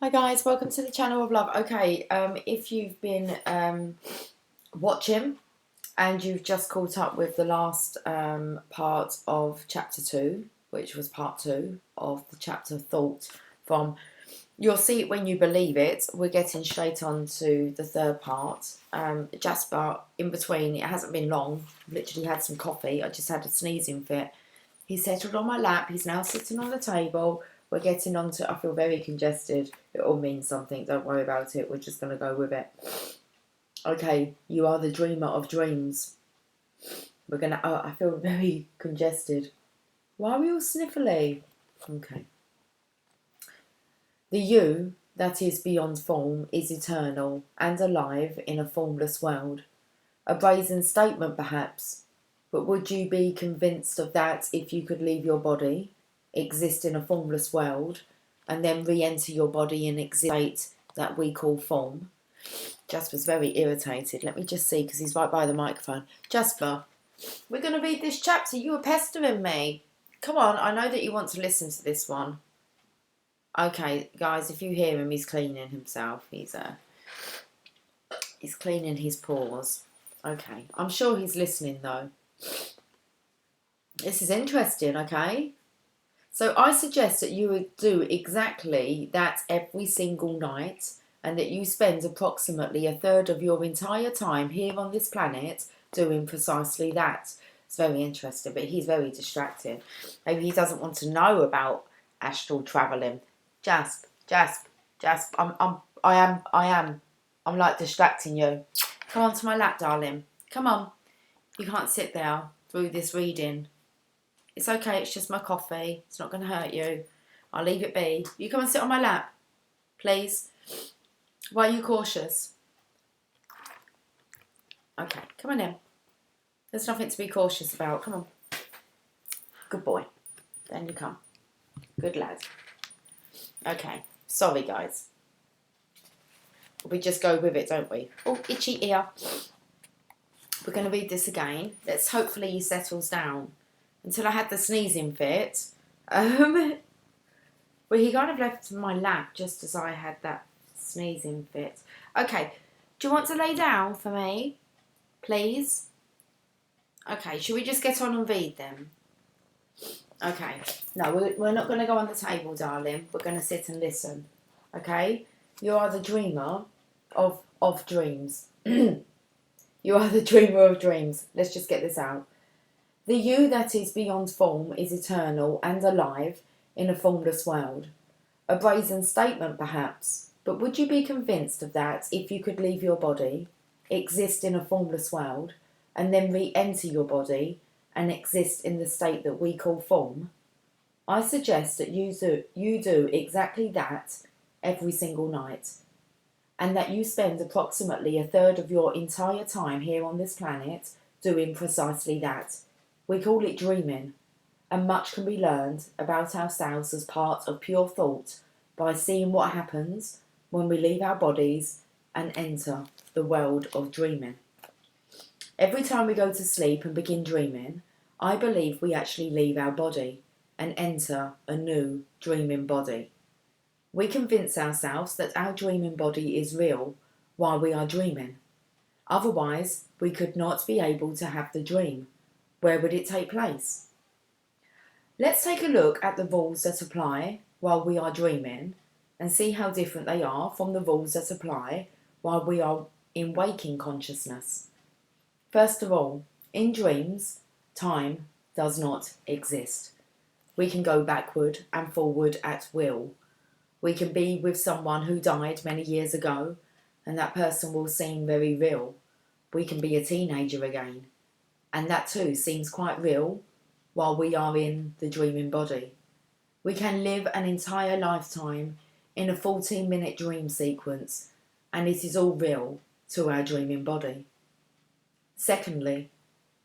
Hi guys, welcome to the channel of love. Okay, if you've been watching and you've just caught up with the last part of chapter 2, which was part 2 of the chapter Thought from You'll See It When You Believe It, we're getting straight on to the third part. Jasper, in between, it hasn't been long, I've literally had some coffee, I just had a sneezing fit. He settled on my lap, he's now sitting on the table. We're getting on to, I feel very congested. It all means something, don't worry about it. We're just going to go with it. Okay, you are the dreamer of dreams. We're going to, I feel very congested. Why are we all sniffly? Okay. The you that is beyond form is eternal and alive in a formless world. A brazen statement perhaps, but would you be convinced of that if you could leave your body, exist in a formless world, and then re-enter your body in a state that we call form? Jasper's very irritated. Let me just see, because he's right by the microphone. Jasper, we're going to read this chapter. You were pestering me. Come on, I know that you want to listen to this one. Okay, guys, if you hear him, he's cleaning himself. He's cleaning his paws. Okay, I'm sure he's listening though. This is interesting, okay? So I suggest that you would do exactly that every single night, and that you spend approximately a third of your entire time here on this planet doing precisely that. It's very interesting, but he's very distracted. Maybe he doesn't want to know about astral travelling. Jasp, I'm like distracting you. Come on to my lap, darling. Come on. You can't sit there through this reading. It's okay, it's just my coffee. It's not going to hurt you. I'll leave it be. You come and sit on my lap, please. Why are you cautious? Okay, come on in. There's nothing to be cautious about. Come on. Good boy. Then you come. Good lad. Okay, sorry guys. We just go with it, don't we? Oh, itchy ear. We're going to read this again. Let's hopefully he settles down. Until I had the sneezing fit. Well, he kind of left my lap just as I had that sneezing fit. Okay, do you want to lay down for me? Please? Okay, should we just get on and read them? Okay, no, we're not going to go on the table, darling. We're going to sit and listen. Okay? You are the dreamer of dreams. You are the dreamer of dreams. Let's just get this out. The you that is beyond form is eternal and alive in a formless world. A brazen statement perhaps, but would you be convinced of that if you could leave your body, exist in a formless world, and then re-enter your body and exist in the state that we call form? I suggest that you do exactly that every single night, and that you spend approximately a third of your entire time here on this planet doing precisely that. We call it dreaming, and much can be learned about ourselves as part of pure thought by seeing what happens when we leave our bodies and enter the world of dreaming. Every time we go to sleep and begin dreaming, I believe we actually leave our body and enter a new dreaming body. We convince ourselves that our dreaming body is real while we are dreaming. Otherwise, we could not be able to have the dream. Where would it take place? Let's take a look at the rules that apply while we are dreaming and see how different they are from the rules that apply while we are in waking consciousness. First of all, in dreams, time does not exist. We can go backward and forward at will. We can be with someone who died many years ago, and that person will seem very real. We can be a teenager again, and that too seems quite real while we are in the dreaming body. We can live an entire lifetime in a 14-minute dream sequence, and it is all real to our dreaming body. Secondly,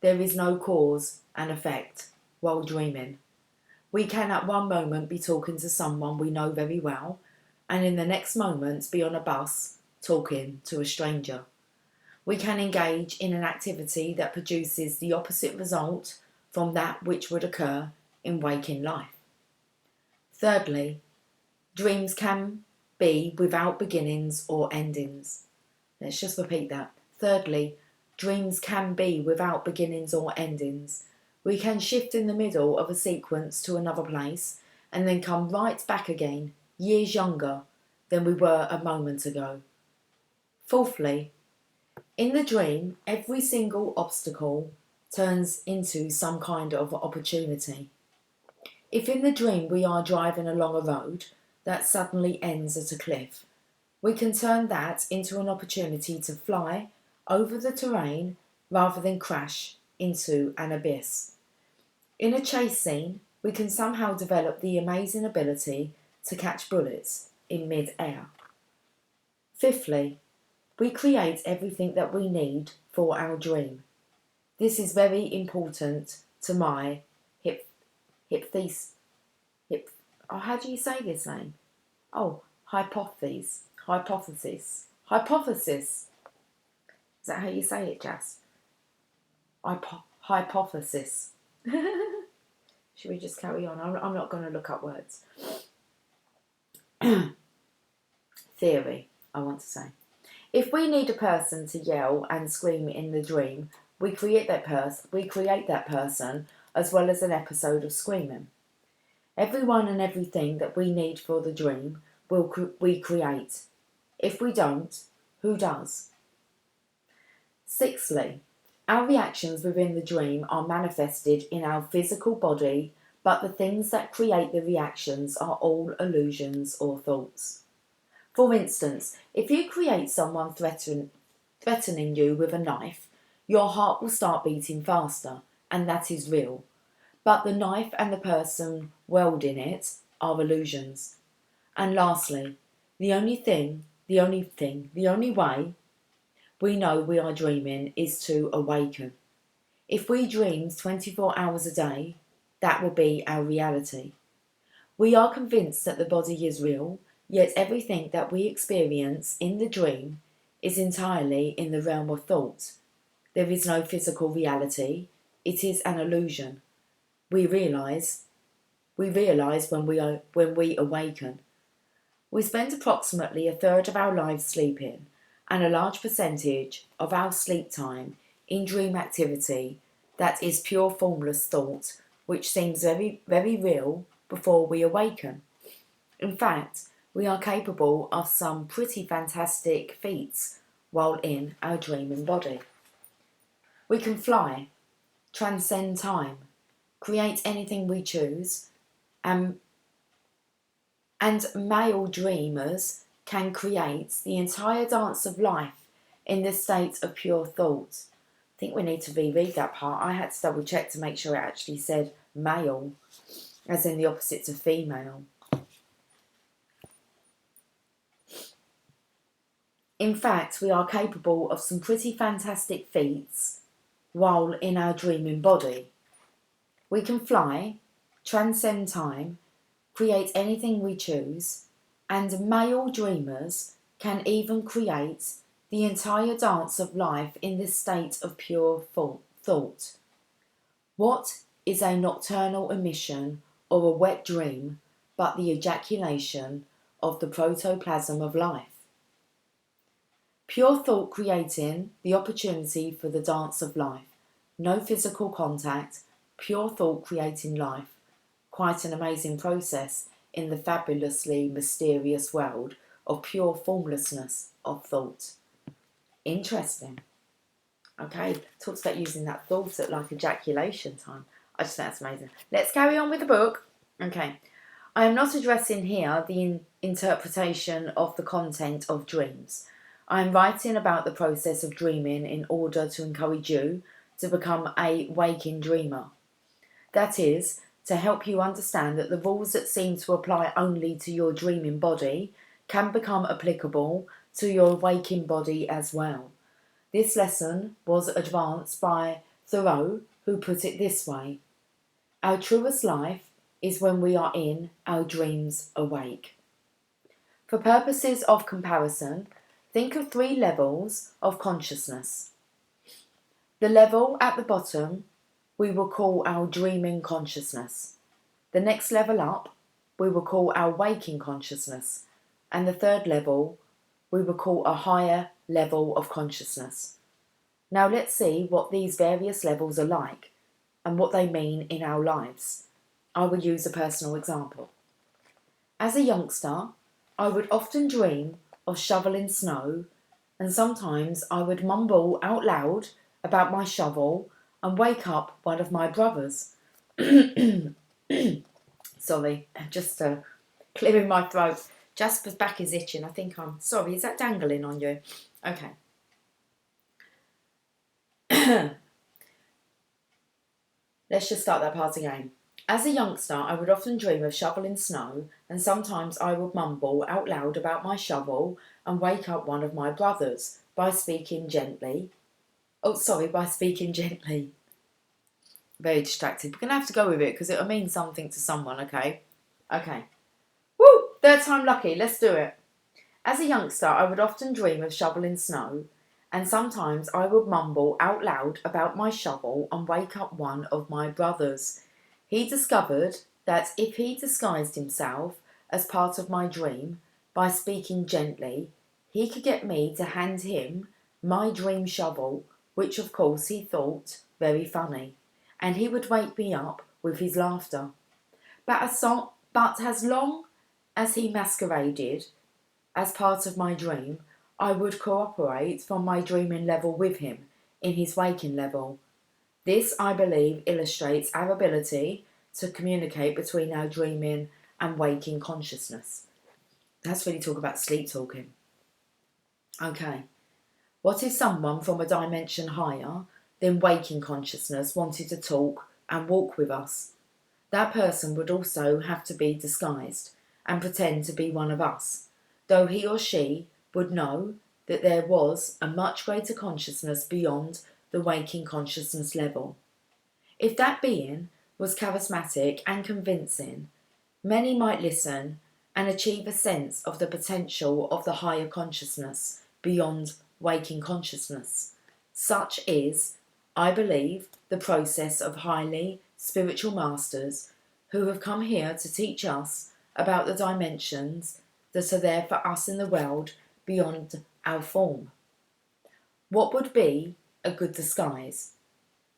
there is no cause and effect while dreaming. We can at one moment be talking to someone we know very well, and in the next moment be on a bus talking to a stranger. We can engage in an activity that produces the opposite result from that which would occur in waking life. Thirdly, dreams can be without beginnings or endings. Let's just repeat that. Thirdly, dreams can be without beginnings or endings. We can shift in the middle of a sequence to another place and then come right back again, years younger than we were a moment ago. Fourthly, in the dream, every single obstacle turns into some kind of opportunity. If in the dream we are driving along a road that suddenly ends at a cliff, we can turn that into an opportunity to fly over the terrain rather than crash into an abyss. In a chase scene, we can somehow develop the amazing ability to catch bullets in mid-air. Fifthly, we create everything that we need for our dream. This is very important to my how do you say this name? Oh, hypothesis. Hypothesis. Is that how you say it, Jess? Hypothesis. Should we just carry on? I'm not going to look up words. Theory, I want to say. If we need a person to yell and scream in the dream, we create that person as well as an episode of screaming. Everyone and everything that we need for the dream we create. If we don't, who does? Sixthly, our reactions within the dream are manifested in our physical body, but the things that create the reactions are all illusions or thoughts. For instance, if you create someone threatening you with a knife, your heart will start beating faster, and that is real. But the knife and the person wielding it are illusions. And lastly, the only way we know we are dreaming is to awaken. If we dream 24 hours a day, that will be our reality. We are convinced that the body is real, yet everything that we experience in the dream is entirely in the realm of thought. There is no physical reality, it is an illusion. We realise when we awaken. We spend approximately a third of our lives sleeping and a large percentage of our sleep time in dream activity that is pure formless thought, which seems very, very real before we awaken. In fact, we are capable of some pretty fantastic feats while in our dreaming body. We can fly, transcend time, create anything we choose, and male dreamers can create the entire dance of life in the state of pure thought. I think we need to reread that part. I had to double check to make sure it actually said male, as in the opposite to female. In fact, we are capable of some pretty fantastic feats while in our dreaming body. We can fly, transcend time, create anything we choose, and male dreamers can even create the entire dance of life in this state of pure thought. What is a nocturnal emission or a wet dream but the ejaculation of the protoplasm of life? Pure thought creating the opportunity for the dance of life. No physical contact, pure thought creating life. Quite an amazing process in the fabulously mysterious world of pure formlessness of thought. Interesting. Okay, talks about using that thought at like ejaculation time. I just think that's amazing. Let's carry on with the book. Okay, I am not addressing here the interpretation of the content of dreams. I am writing about the process of dreaming in order to encourage you to become a waking dreamer. That is, to help you understand that the rules that seem to apply only to your dreaming body can become applicable to your waking body as well. This lesson was advanced by Thoreau, who put it this way: our truest life is when we are in our dreams awake. For purposes of comparison, think of 3 levels of consciousness. The level at the bottom we will call our dreaming consciousness. The next level up we will call our waking consciousness. And the third level we would call a higher level of consciousness. Now let's see what these various levels are like and what they mean in our lives. I will use a personal example. As a youngster, I would often dream of shoveling snow, and sometimes I would mumble out loud about my shovel and wake up one of my brothers. Sorry, just clearing my throat. Jasper's back is itching. I think I'm... Sorry, is that dangling on you? Okay. Let's just start that part again. As a youngster, I would often dream of shoveling snow, and sometimes I would mumble out loud about my shovel and wake up one of my brothers by speaking gently. By speaking gently. Very distracted. We're going to have to go with it because it'll mean something to someone, okay? Okay. Woo! Third time lucky. Let's do it. As a youngster, I would often dream of shoveling snow, and sometimes I would mumble out loud about my shovel and wake up one of my brothers. He discovered that if he disguised himself as part of my dream by speaking gently, he could get me to hand him my dream shovel, which of course he thought very funny, and he would wake me up with his laughter. But as long as he masqueraded as part of my dream, I would cooperate from my dreaming level with him in his waking level. This, I believe, illustrates our ability to communicate between our dreaming and waking consciousness. That's really talk about sleep talking. Okay. What if someone from a dimension higher than waking consciousness wanted to talk and walk with us? That person would also have to be disguised and pretend to be one of us, though he or she would know that there was a much greater consciousness beyond the waking consciousness level. If that being was charismatic and convincing, many might listen and achieve a sense of the potential of the higher consciousness beyond waking consciousness. Such is, I believe, the process of highly spiritual masters who have come here to teach us about the dimensions that are there for us in the world beyond our form. What would be a good disguise?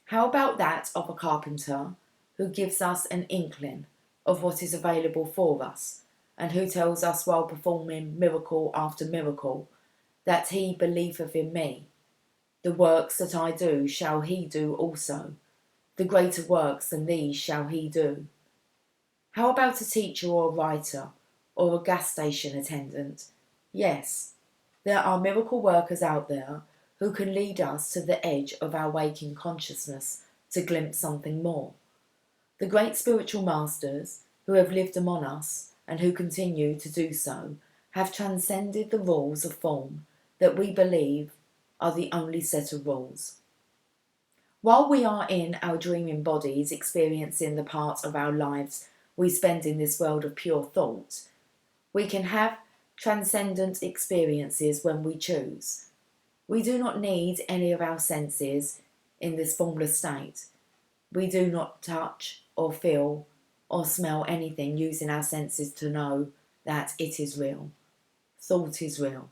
How about that of a carpenter who gives us an inkling of what is available for us, and who tells us while performing miracle after miracle that he believeth in me? The works that I do shall he do also. The greater works than these shall he do. How about a teacher or a writer or a gas station attendant? Yes, there are miracle workers out there who can lead us to the edge of our waking consciousness to glimpse something more. The great spiritual masters who have lived among us and who continue to do so have transcended the rules of form that we believe are the only set of rules. While we are in our dreaming bodies experiencing the part of our lives we spend in this world of pure thought, we can have transcendent experiences when we choose. We do not need any of our senses in this formless state. We do not touch or feel or smell anything using our senses to know that it is real. Thought is real.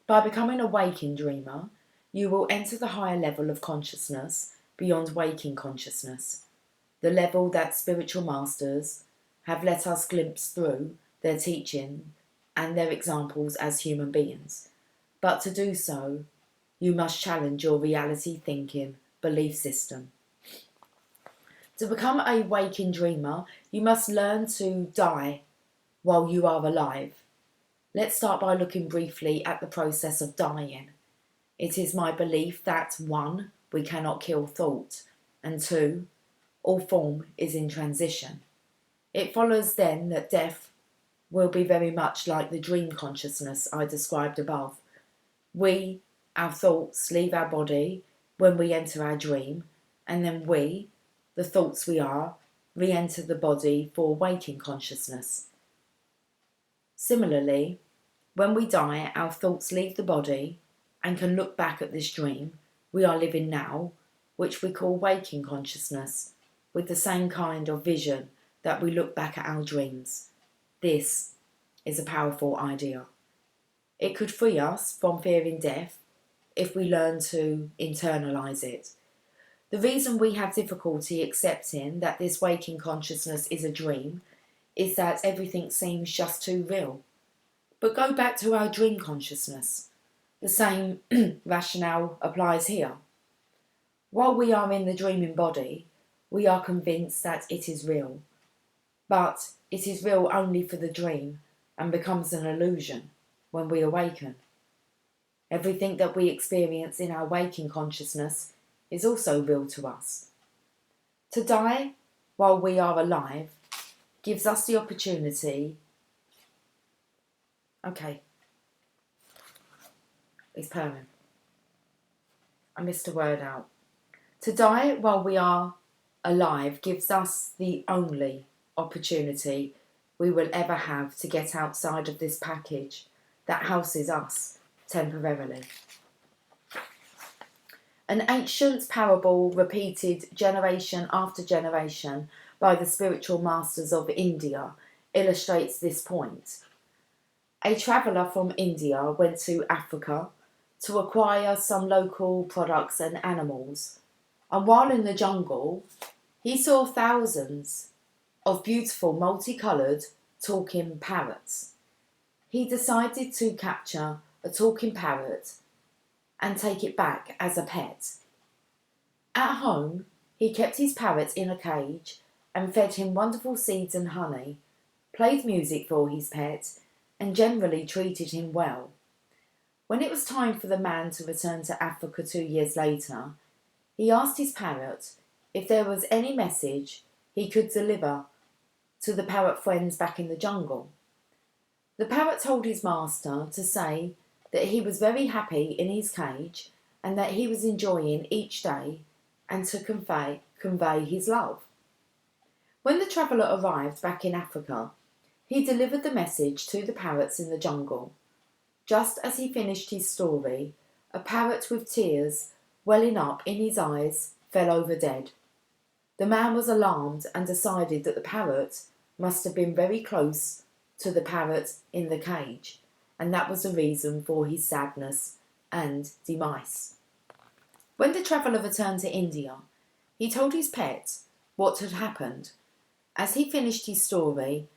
By becoming a waking dreamer, you will enter the higher level of consciousness beyond waking consciousness, the level that spiritual masters have let us glimpse through their teaching and their examples as human beings. But to do so, you must challenge your reality thinking belief system. To become a waking dreamer, you must learn to die while you are alive. Let's start by looking briefly at the process of dying. It is my belief that 1, we cannot kill thought, and 2, all form is in transition. It follows then that death will be very much like the dream consciousness I described above. We, our thoughts, leave our body when we enter our dream, and then we, the thoughts we are, re-enter the body for waking consciousness. Similarly, when we die, our thoughts leave the body and can look back at this dream we are living now, which we call waking consciousness, with the same kind of vision that we look back at our dreams. This is a powerful idea. It could free us from fearing death if we learn to internalise it. The reason we have difficulty accepting that this waking consciousness is a dream is that everything seems just too real. But go back to our dream consciousness. The same rationale applies here. While we are in the dreaming body, we are convinced that it is real. But it is real only for the dream and becomes an illusion when we awaken. Everything that we experience in our waking consciousness is also real to us. To die while we are alive gives us the opportunity. Okay. It's purring. I missed a word out. To die while we are alive gives us the only opportunity we will ever have to get outside of this package that houses us temporarily. An ancient parable repeated generation after generation by the spiritual masters of India illustrates this point. A traveller from India went to Africa to acquire some local products and animals, and while in the jungle, he saw thousands of beautiful multicoloured talking parrots. He decided to capture a talking parrot and take it back as a pet. At home, he kept his parrot in a cage and fed him wonderful seeds and honey, played music for his pet, and generally treated him well. When it was time for the man to return to Africa 2 years later, he asked his parrot if there was any message he could deliver to the parrot friends back in the jungle. The parrot told his master to say that he was very happy in his cage and that he was enjoying each day and to convey his love. When the traveller arrived back in Africa, he delivered the message to the parrots in the jungle. Just as he finished his story, a parrot with tears welling up in his eyes fell over dead. The man was alarmed and decided that the parrot must have been very close to the parrot in the cage, and that was the reason for his sadness and demise. When the traveller returned to India, he told his pet what had happened. As he finished his story,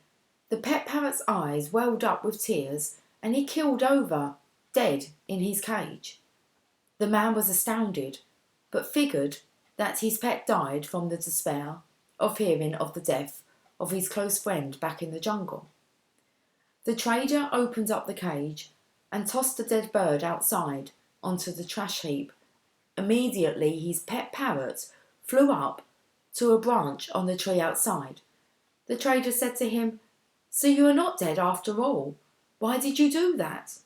the pet parrot's eyes welled up with tears and he keeled over, dead in his cage. The man was astounded, but figured that his pet died from the despair of hearing of the death of his close friend back in the jungle. The trader opened up the cage and tossed the dead bird outside onto the trash heap. Immediately his pet parrot flew up to a branch on the tree outside. The trader said to him, "So you are not dead after all. Why did you do that?"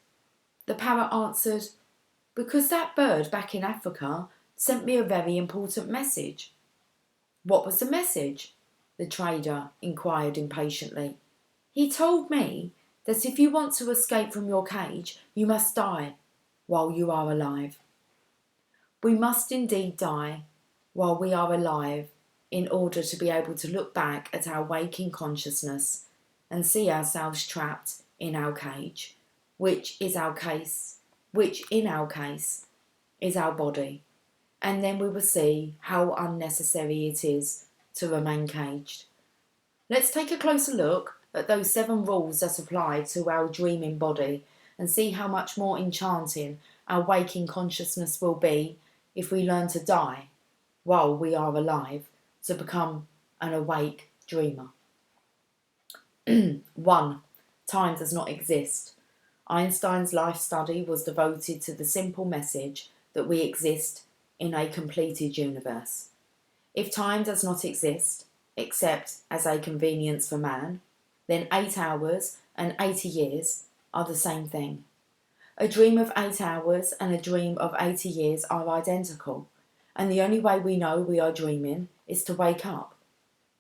The parrot answered, "Because that bird back in Africa sent me a very important message." "What was the message?" the trader inquired impatiently. "He told me that if you want to escape from your cage, you must die while you are alive." We must indeed die while we are alive in order to be able to look back at our waking consciousness and see ourselves trapped in our cage, which in our case is our body, and then we will see how unnecessary it is to remain caged. Let's take a closer look at those 7 rules that apply to our dreaming body and see how much more enchanting our waking consciousness will be if we learn to die while we are alive to become an awake dreamer. 1. Time does not exist. Einstein's life study was devoted to the simple message that we exist in a completed universe. If time does not exist, except as a convenience for man, then 8 hours and 80 years are the same thing. A dream of 8 hours and a dream of 80 years are identical, and the only way we know we are dreaming is to wake up.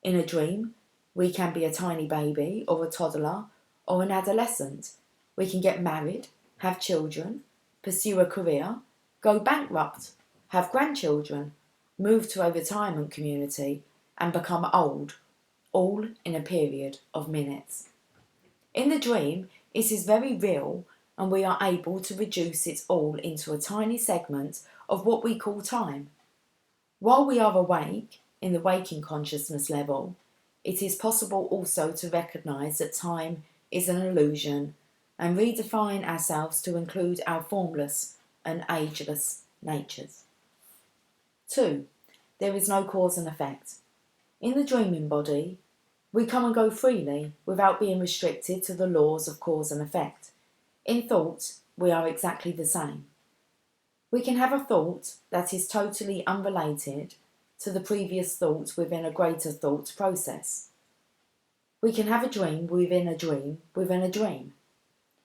In a dream, we can be a tiny baby or a toddler or an adolescent. We can get married, have children, pursue a career, go bankrupt, have grandchildren, move to a retirement community and become old, all in a period of minutes. In the dream, it is very real, and we are able to reduce it all into a tiny segment of what we call time. While we are awake, in the waking consciousness level, it is possible also to recognise that time is an illusion and redefine ourselves to include our formless and ageless natures. 2. There is no cause and effect. In the dreaming body, we come and go freely without being restricted to the laws of cause and effect. In thought, we are exactly the same. We can have a thought that is totally unrelated to the previous thought within a greater thought process. We can have a dream within a dream within a dream.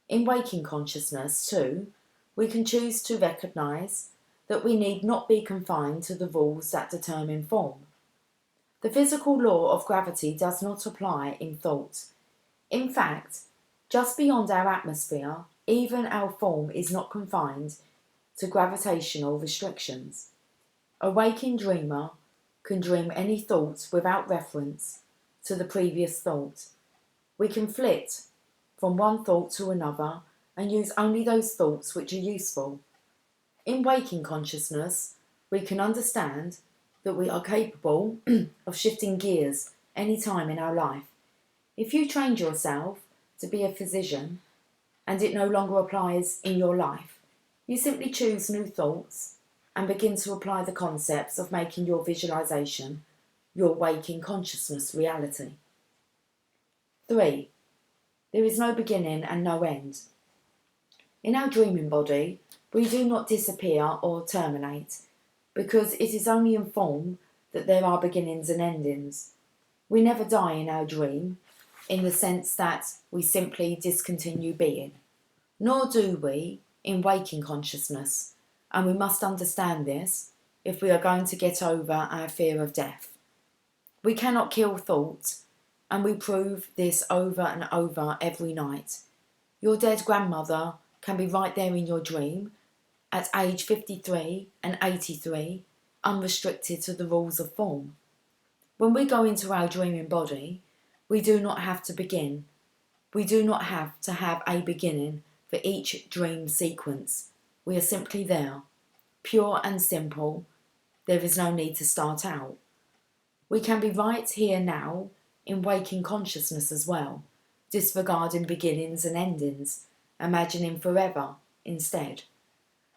In waking consciousness, too, we can choose to recognise that we need not be confined to the rules that determine form. The physical law of gravity does not apply in thought. In fact, just beyond our atmosphere, even our form is not confined to gravitational restrictions. A waking dreamer can dream any thought without reference to the previous thought. We can flit from one thought to another and use only those thoughts which are useful. In waking consciousness, we can understand that we are capable of shifting gears any time in our life. If you trained yourself to be a physician and it no longer applies in your life, you simply choose new thoughts and begin to apply the concepts of making your visualization your waking consciousness reality. 3. There is no beginning and no end. In our dreaming body, we do not disappear or terminate, because it is only in form that there are beginnings and endings. We never die in our dream, in the sense that we simply discontinue being. Nor do we in waking consciousness, and we must understand this if we are going to get over our fear of death. We cannot kill thought, and we prove this over and over every night. Your dead grandmother can be right there in your dream, at age 53 and 83, unrestricted to the rules of form. When we go into our dreaming body, we do not have to begin. We do not have to have a beginning for each dream sequence. We are simply there, pure and simple. There is no need to start out. We can be right here now in waking consciousness as well, disregarding beginnings and endings, imagining forever instead.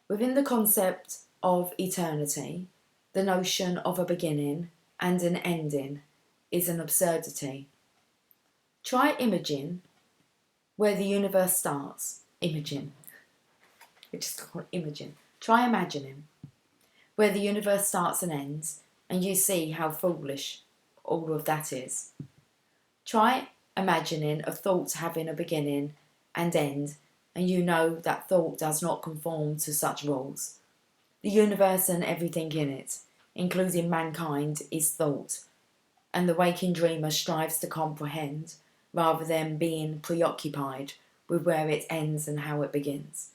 Within the concept of eternity, the notion of a beginning and an ending is an absurdity. Try imaging where the universe starts. Imaging. We just call it imaging. Try imagining where the universe starts and ends, and you see how foolish all of that is. Try imagining a thought having a beginning and end, and you know that thought does not conform to such rules. The universe and everything in it, including mankind, is thought, and the waking dreamer strives to comprehend rather than being preoccupied with where it ends and how it begins.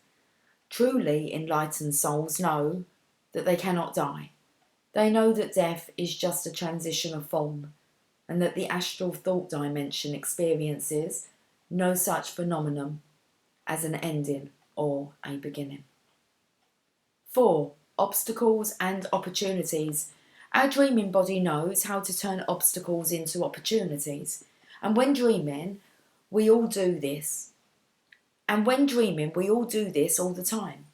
Truly enlightened souls know that they cannot die. They know that death is just a transition of form, and that the astral thought dimension experiences no such phenomenon as an ending or a beginning. 4. Obstacles and opportunities. Our dreaming body knows how to turn obstacles into opportunities. And when dreaming, we all do this. all the time.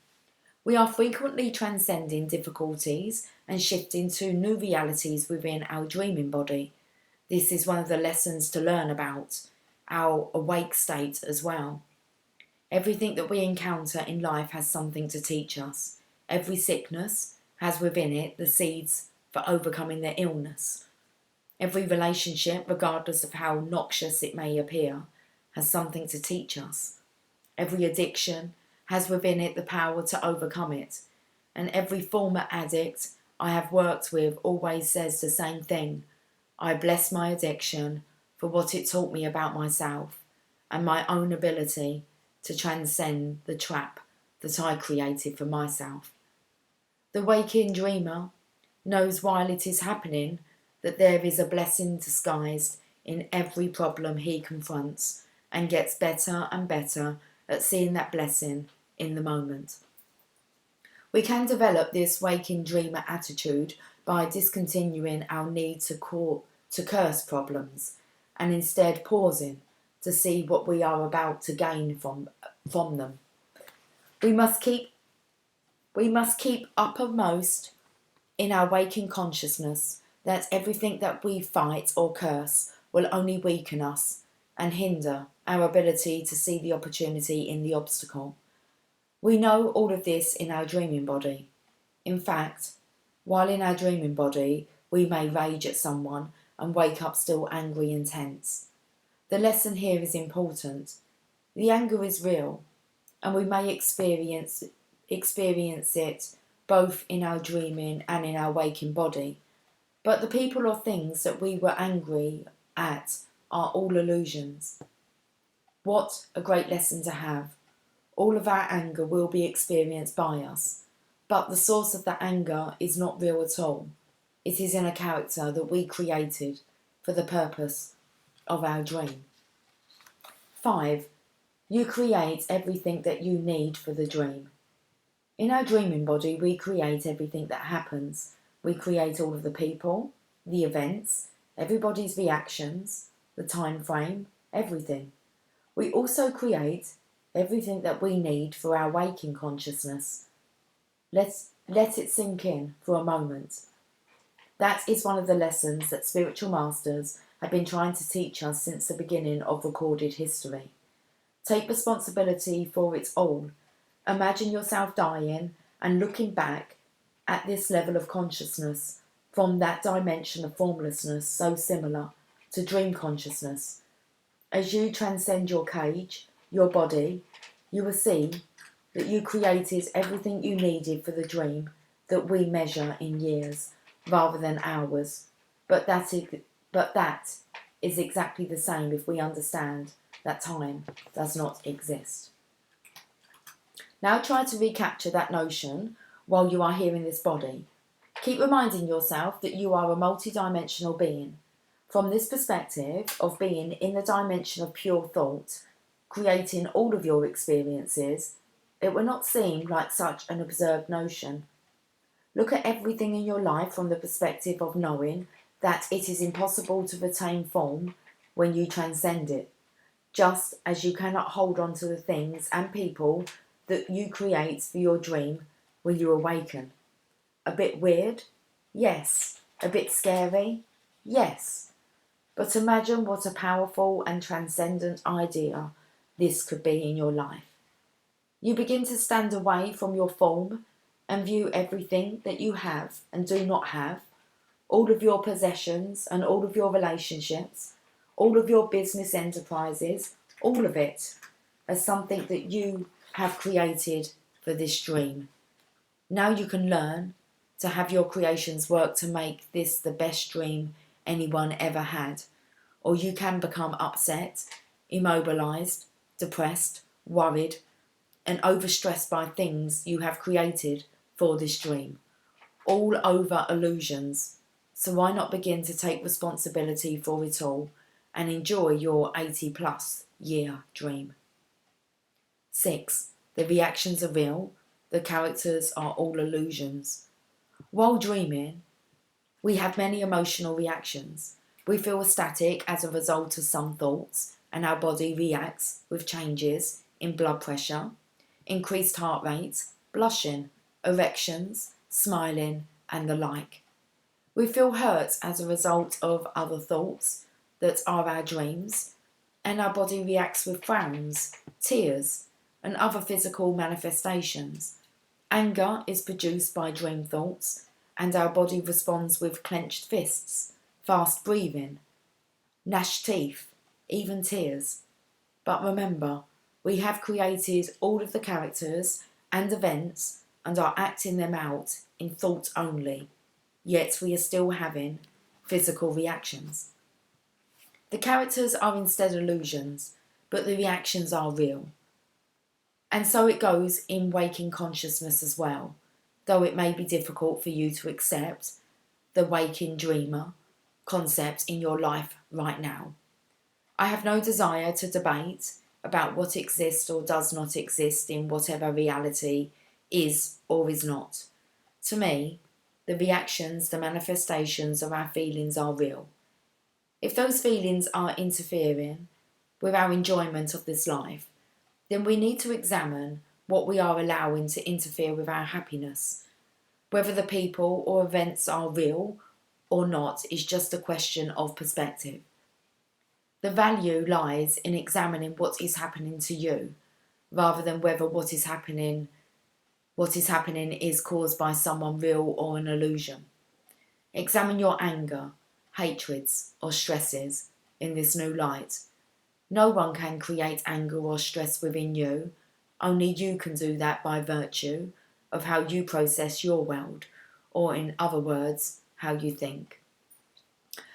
We are frequently transcending difficulties and shifting to new realities within our dreaming body. This is one of the lessons to learn about our awake state as well. Everything that we encounter in life has something to teach us. Every sickness has within it the seeds for overcoming their illness. Every relationship, regardless of how noxious it may appear, has something to teach us. Every addiction has within it the power to overcome it. And every former addict I have worked with always says the same thing. I bless my addiction for what it taught me about myself and my own ability to transcend the trap that I created for myself. The waking dreamer knows while it is happening that there is a blessing disguised in every problem he confronts, and gets better and better at seeing that blessing in the moment. We can develop this waking dreamer attitude by discontinuing our need to curse problems and instead pausing to see what we are about to gain from them. We must keep uppermost in our waking consciousness that everything that we fight or curse will only weaken us and hinder our ability to see the opportunity in the obstacle. We know all of this in our dreaming body. In fact, while in our dreaming body, we may rage at someone and wake up still angry and tense. The lesson here is important. The anger is real, and we may experience it both in our dreaming and in our waking body. But the people or things that we were angry at are all illusions. What a great lesson to have. All of our anger will be experienced by us, but the source of that anger is not real at all. It is in a character that we created for the purpose of our dream. 5. You create everything that you need for the dream. In our dreaming body, we create everything that happens. We create all of the people, the events, everybody's reactions, the time frame, everything. We also create everything that we need for our waking consciousness. Let it sink in for a moment. That is one of the lessons that spiritual masters have been trying to teach us since the beginning of recorded history. Take responsibility for it all. Imagine yourself dying and looking back at this level of consciousness from that dimension of formlessness so similar to dream consciousness. As you transcend your cage, your body, you will see that you created everything you needed for the dream that we measure in years rather than hours. But that is exactly the same if we understand that time does not exist. Now try to recapture that notion while you are here in this body. Keep reminding yourself that you are a multidimensional being. From this perspective of being in the dimension of pure thought, creating all of your experiences, it will not seem like such an absurd notion. Look at everything in your life from the perspective of knowing that it is impossible to retain form when you transcend it, just as you cannot hold on to the things and people that you create for your dream when you awaken. A bit weird? Yes. A bit scary? Yes. But imagine what a powerful and transcendent idea this could be in your life. You begin to stand away from your form and view everything that you have and do not have, all of your possessions and all of your relationships, all of your business enterprises, all of it, as something that you have created for this dream. Now you can learn to have your creations work to make this the best dream anyone ever had, or you can become upset, immobilized, depressed, worried, and overstressed by things you have created for this dream. All over illusions. So why not begin to take responsibility for it all and enjoy your 80+ year dream? 6. The reactions are real. The characters are all illusions. While dreaming, we have many emotional reactions. We feel ecstatic as a result of some thoughts, and our body reacts with changes in blood pressure, increased heart rate, blushing, erections, smiling, and the like. We feel hurt as a result of other thoughts that are our dreams, and our body reacts with frowns, tears, and other physical manifestations. Anger is produced by dream thoughts, and our body responds with clenched fists, fast breathing, gnashed teeth, even tears. But remember, we have created all of the characters and events and are acting them out in thought only, yet we are still having physical reactions. The characters are instead illusions, but the reactions are real. And so it goes in waking consciousness as well, though it may be difficult for you to accept the waking dreamer concept in your life right now. I have no desire to debate about what exists or does not exist in whatever reality is or is not. To me, the reactions, the manifestations of our feelings are real. If those feelings are interfering with our enjoyment of this life, then we need to examine what we are allowing to interfere with our happiness. Whether the people or events are real or not is just a question of perspective. The value lies in examining what is happening to you, rather than whether what is happening is caused by someone real or an illusion. Examine your anger, hatreds, or stresses in this new light. No one can create anger or stress within you. Only you can do that by virtue of how you process your world, or in other words, how you think.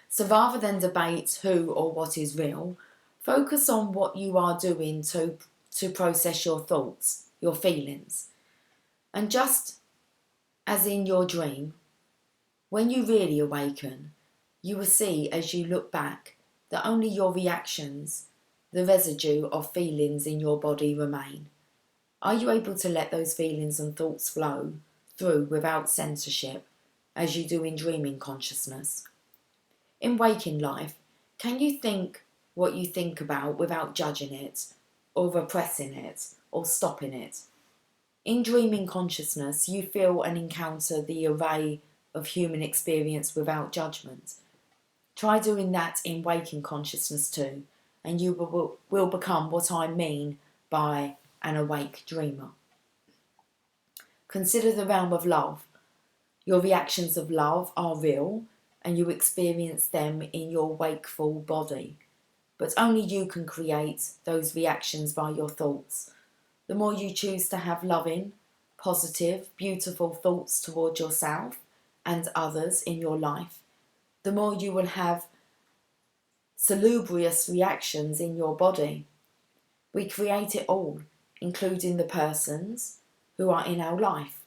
So rather than debate who or what is real, focus on what you are doing to process your thoughts, your feelings. And just as in your dream, when you really awaken, you will see as you look back that only your reactions, the residue of feelings in your body remain. Are you able to let those feelings and thoughts flow through without censorship, as you do in dreaming consciousness? In waking life, can you think what you think about without judging it, or repressing it, or stopping it? In dreaming consciousness, you feel and encounter the array of human experience without judgment. Try doing that in waking consciousness too, and you will become what I mean by an awake dreamer. Consider the realm of love. Your reactions of love are real, and you experience them in your wakeful body. But only you can create those reactions by your thoughts. The more you choose to have loving, positive, beautiful thoughts toward yourself and others in your life, the more you will have salubrious reactions in your body. We create it all, including the persons who are in our life.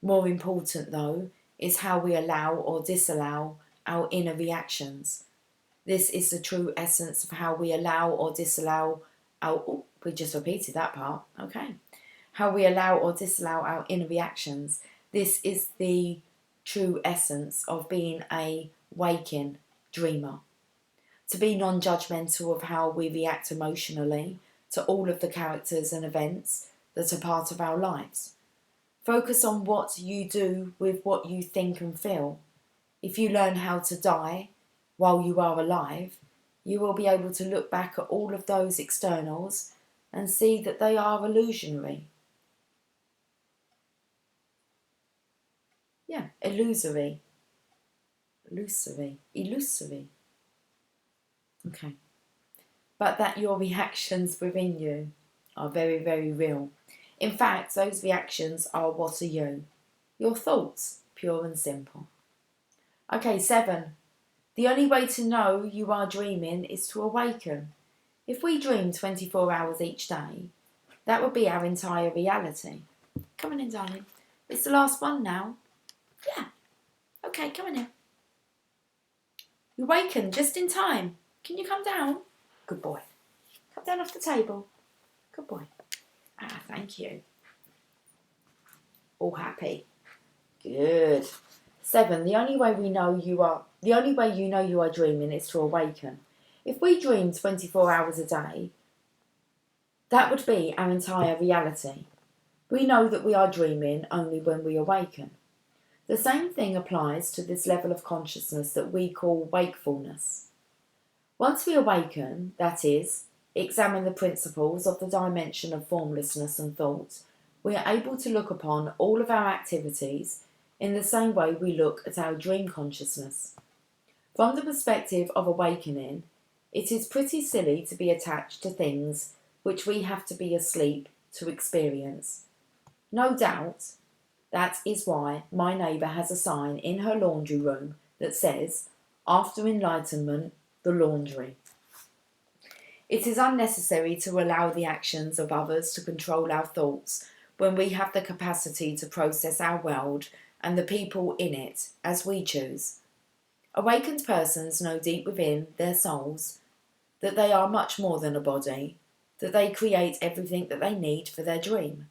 More important, though, is how we allow or disallow our inner reactions. This is the true essence of how we allow or disallow our... Oh, we just repeated that part. Okay. How we allow or disallow our inner reactions. This is the true essence of being a waking dreamer. To be non-judgmental of how we react emotionally to all of the characters and events that are part of our lives. Focus on what you do with what you think and feel. If you learn how to die while you are alive, you will be able to look back at all of those externals and see that they are illusionary. Yeah, illusory. Illusory. Okay. But that your reactions within you are very, very real. In fact, those reactions are what are you? Your thoughts, pure and simple. Okay, 7. The only way to know you are dreaming is to awaken. If we dream 24 hours each day, that would be our entire reality. Come on in, darling. It's the last one now. Yeah. Okay, come on in. You awaken just in time. Can you come down? Good boy. Come down off the table. Good boy. Ah, thank you. All happy. Good. 7. The only way you know you are dreaming is to awaken. If we dream 24 hours a day, that would be our entire reality. We know that we are dreaming only when we awaken. The same thing applies to this level of consciousness that we call wakefulness. Once we awaken, that is, examine the principles of the dimension of formlessness and thought, we are able to look upon all of our activities in the same way we look at our dream consciousness. From the perspective of awakening, it is pretty silly to be attached to things which we have to be asleep to experience. No doubt, that is why my neighbour has a sign in her laundry room that says, "After enlightenment, the laundry." It is unnecessary to allow the actions of others to control our thoughts when we have the capacity to process our world and the people in it as we choose. Awakened persons know deep within their souls that they are much more than a body, that they create everything that they need for their dream.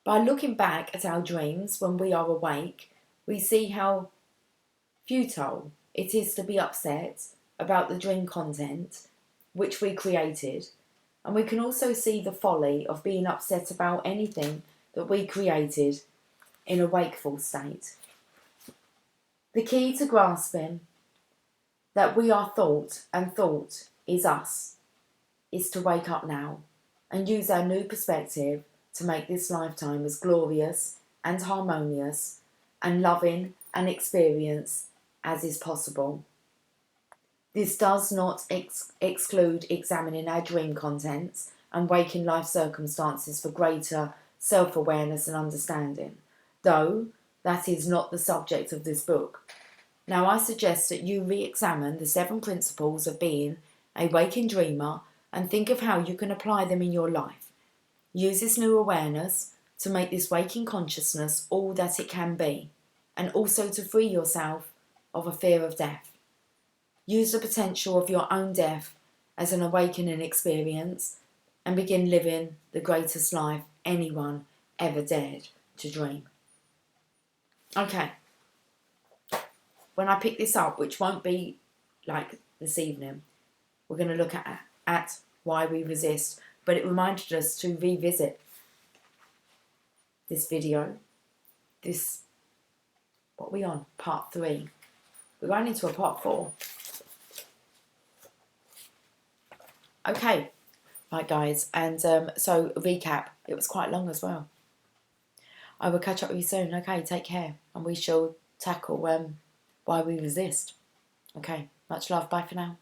By looking back at our dreams when we are awake, we see how futile it is to be upset about the dream content which we created, and we can also see the folly of being upset about anything that we created in a wakeful state. The key to grasping that we are thought and thought is us is to wake up now and use our new perspective to make this lifetime as glorious and harmonious and loving an experience as is possible. This does not exclude examining our dream contents and waking life circumstances for greater self-awareness and understanding, though that is not the subject of this book. Now I suggest that you re-examine the 7 principles of being a waking dreamer and think of how you can apply them in your life. Use this new awareness to make this waking consciousness all that it can be, and also to free yourself of a fear of death. Use the potential of your own death as an awakening experience and begin living the greatest life anyone ever dared to dream. Okay, when I pick this up, which won't be like this evening, we're going to look at why we resist, but it reminded us to revisit this video, what are we on? Part 3. We're going into a part 4. Okay, right guys, and so recap, it was quite long as well. I will catch up with you soon. Okay, take care, and we shall tackle why we resist. Okay, much love, bye for now.